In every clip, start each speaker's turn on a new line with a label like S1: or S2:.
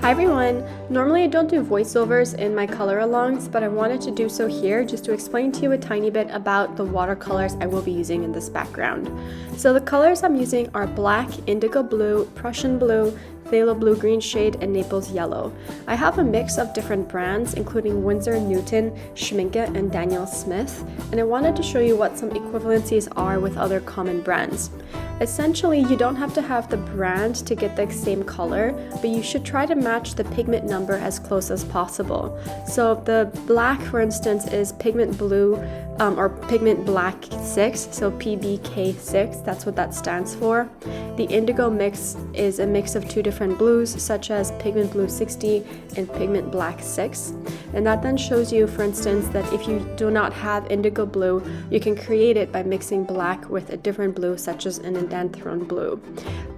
S1: Hi everyone! Normally I don't do voiceovers in my color alongs, but I wanted to do so here just to explain to you a tiny bit about the watercolors I will be using in this background. So the colors I'm using are black, indigo blue, Prussian blue, phthalo blue green shade, and Naples yellow. I have a mix of different brands including Winsor & Newton, Schmincke, and Daniel Smith, and I wanted to show you what some equivalencies are with other common brands. Essentially, you don't have to have the brand to get the same color, but you should try to match the pigment number as close as possible. So the black, for instance, is pigment blue or pigment black 6, so PBK6, that's what that stands for. The indigo mix is a mix of two different blues, such as pigment blue 60 and pigment black 6. And that then shows you, for instance, that if you do not have indigo blue, you can create it by mixing black with a different blue, such as an indanthrone blue.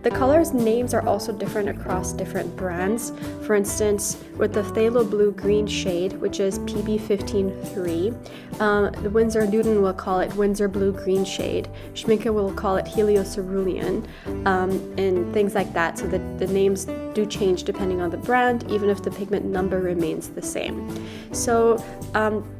S1: The colors' names are also different across different brands. For instance, with the phthalo blue green shade, which is PB153, the Winsor & Newton will call it Winsor blue green shade. Schmincke will call it heliocerulean, and things like that. So the names do change depending on the brand, even if the pigment number remains the same. So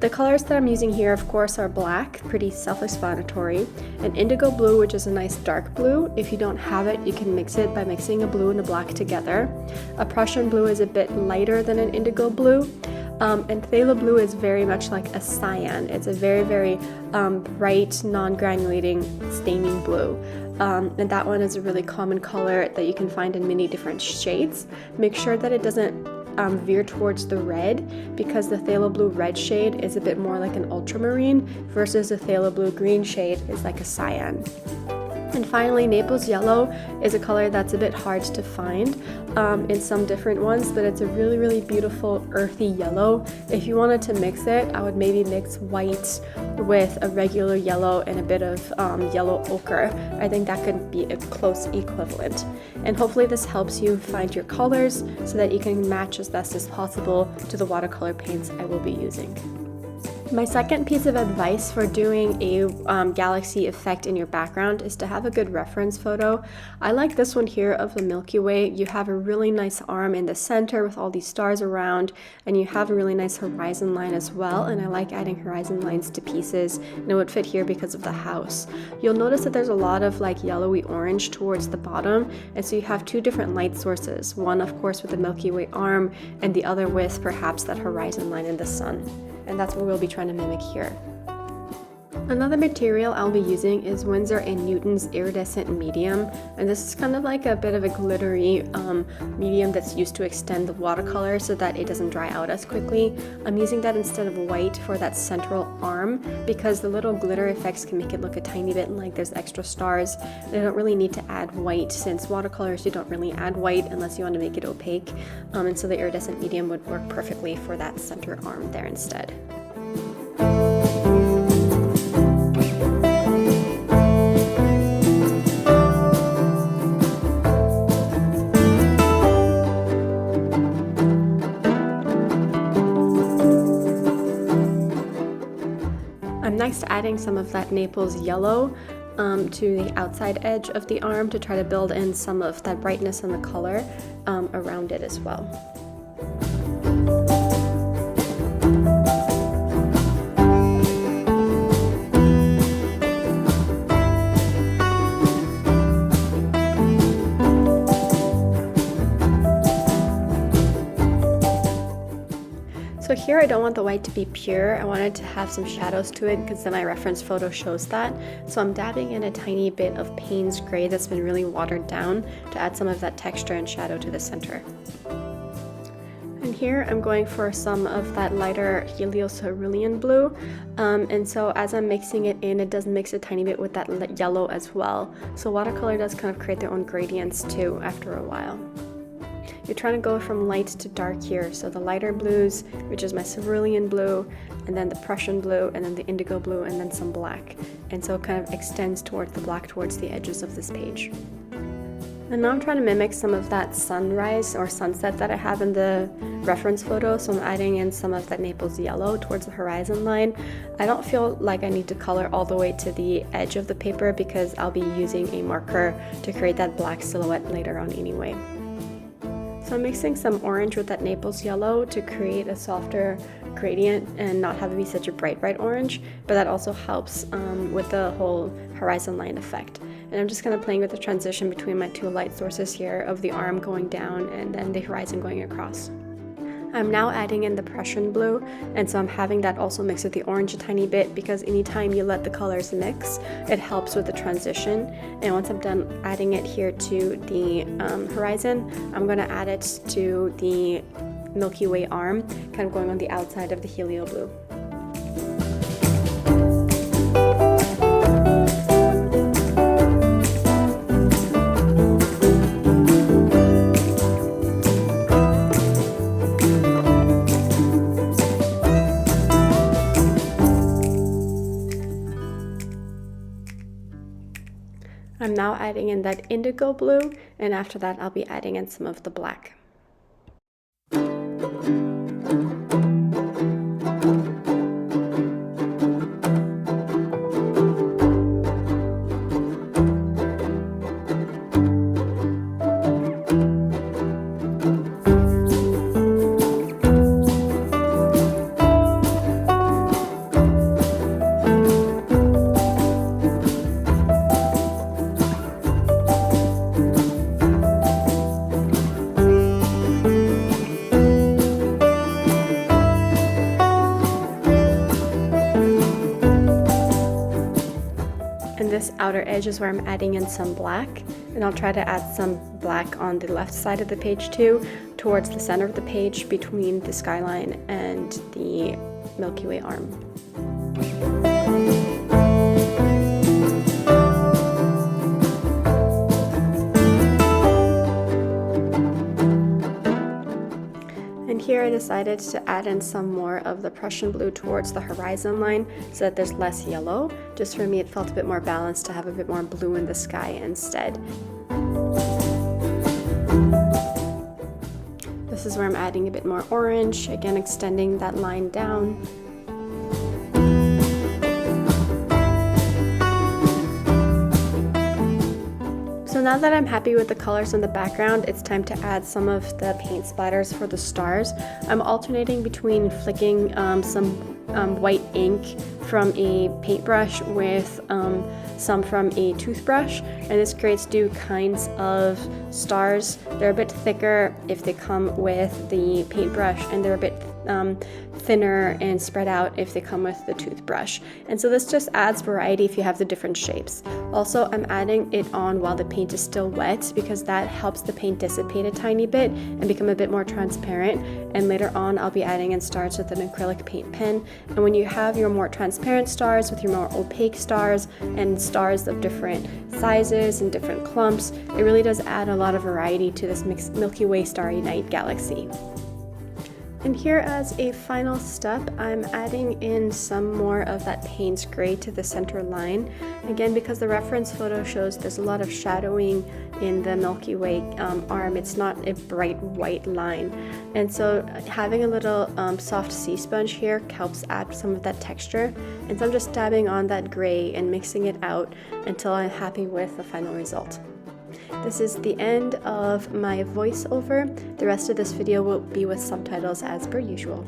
S1: the colors that I'm using here, of course, are black, pretty self-explanatory, and indigo blue, which is a nice dark blue. If you don't have it, you can mix it by mixing a blue and a black together. A Prussian blue is a bit lighter than an indigo blue. And phthalo blue is very much like a cyan. It's a very, very bright, non-granulating, staining blue. And that one is a really common color that you can find in many different shades. Make sure that it doesn't veer towards the red, because the phthalo blue red shade is a bit more like an ultramarine versus the phthalo blue green shade is like a cyan. And finally, Naples yellow is a color that's a bit hard to find in some different ones, but it's a really, really beautiful earthy yellow. If you wanted to mix it, I would maybe mix white with a regular yellow and a bit of yellow ochre. I think that could be a close equivalent. And hopefully this helps you find your colors so that you can match as best as possible to the watercolor paints I will be using. My second piece of advice for doing a galaxy effect in your background is to have a good reference photo. I like this one here of the Milky Way. You have a really nice arm in the center with all these stars around, and you have a really nice horizon line as well, and I like adding horizon lines to pieces, and it would fit here because of the house. You'll notice that there's a lot of like yellowy orange towards the bottom, and so you have two different light sources, one of course with the Milky Way arm and the other with perhaps that horizon line in the sun. And that's what we'll be trying to mimic here. Another material I'll be using is Winsor & Newton's iridescent medium, and this is kind of like a bit of a glittery medium that's used to extend the watercolor so that it doesn't dry out as quickly. I'm using that instead of white for that central arm because the little glitter effects can make it look a tiny bit like there's extra stars. And I don't really need to add white, since watercolors you don't really add white unless you want to make it opaque, and so the iridescent medium would work perfectly for that center arm there instead. I'm next adding some of that Naples yellow to the outside edge of the arm to try to build in some of that brightness and the color around it as well. So here I don't want the white to be pure. I wanted to have some shadows to it because then my reference photo shows that. So I'm dabbing in a tiny bit of Payne's Gray that's been really watered down to add some of that texture and shadow to the center. And here I'm going for some of that lighter cerulean blue. And so as I'm mixing it in, it does mix a tiny bit with that yellow as well. So watercolor does kind of create their own gradients too after a while. You're trying to go from light to dark here, so the lighter blues, which is my cerulean blue, and then the Prussian blue, and then the indigo blue, and then some black. And so it kind of extends towards the black towards the edges of this page. And now I'm trying to mimic some of that sunrise or sunset that I have in the reference photo, so I'm adding in some of that Naples yellow towards the horizon line. I don't feel like I need to color all the way to the edge of the paper because I'll be using a marker to create that black silhouette later on anyway. So I'm mixing some orange with that Naples yellow to create a softer gradient and not have it be such a bright orange, but that also helps with the whole horizon line effect. And I'm just kind of playing with the transition between my two light sources here of the arm going down and then the horizon going across. I'm now adding in the Prussian blue, and so I'm having that also mix with the orange a tiny bit because anytime you let the colors mix, it helps with the transition. And once I'm done adding it here to the horizon, I'm going to add it to the Milky Way arm, kind of going on the outside of the helio blue. I'm now adding in that indigo blue, and after that I'll be adding in some of the black. This outer edge is where I'm adding in some black, and I'll try to add some black on the left side of the page too, towards the center of the page between the skyline and the Milky Way arm. And here I decided to add in some more of the Prussian blue towards the horizon line so that there's less yellow. Just for me, it felt a bit more balanced to have a bit more blue in the sky instead. This is where I'm adding a bit more orange, again extending that line down. So now that I'm happy with the colors in the background, it's time to add some of the paint splatters for the stars. I'm alternating between flicking some white ink from a paintbrush with some from a toothbrush, and this creates two kinds of stars. They're a bit thicker if they come with the paintbrush, and they're a bit thinner and spread out if they come with the toothbrush. And so this just adds variety if you have the different shapes. Also, I'm adding it on while the paint is still wet because that helps the paint dissipate a tiny bit and become a bit more transparent. And later on, I'll be adding in stars with an acrylic paint pen. And when you have your more transparent stars with your more opaque stars and stars of different sizes and different clumps, it really does add a lot of variety to this Milky Way starry night galaxy. And here as a final step, I'm adding in some more of that Payne's Gray to the center line. Again, because the reference photo shows there's a lot of shadowing in the Milky Way arm, it's not a bright white line. And so having a little soft sea sponge here helps add some of that texture. And so I'm just dabbing on that gray and mixing it out until I'm happy with the final result. This is the end of my voiceover. The rest of this video will be with subtitles as per usual.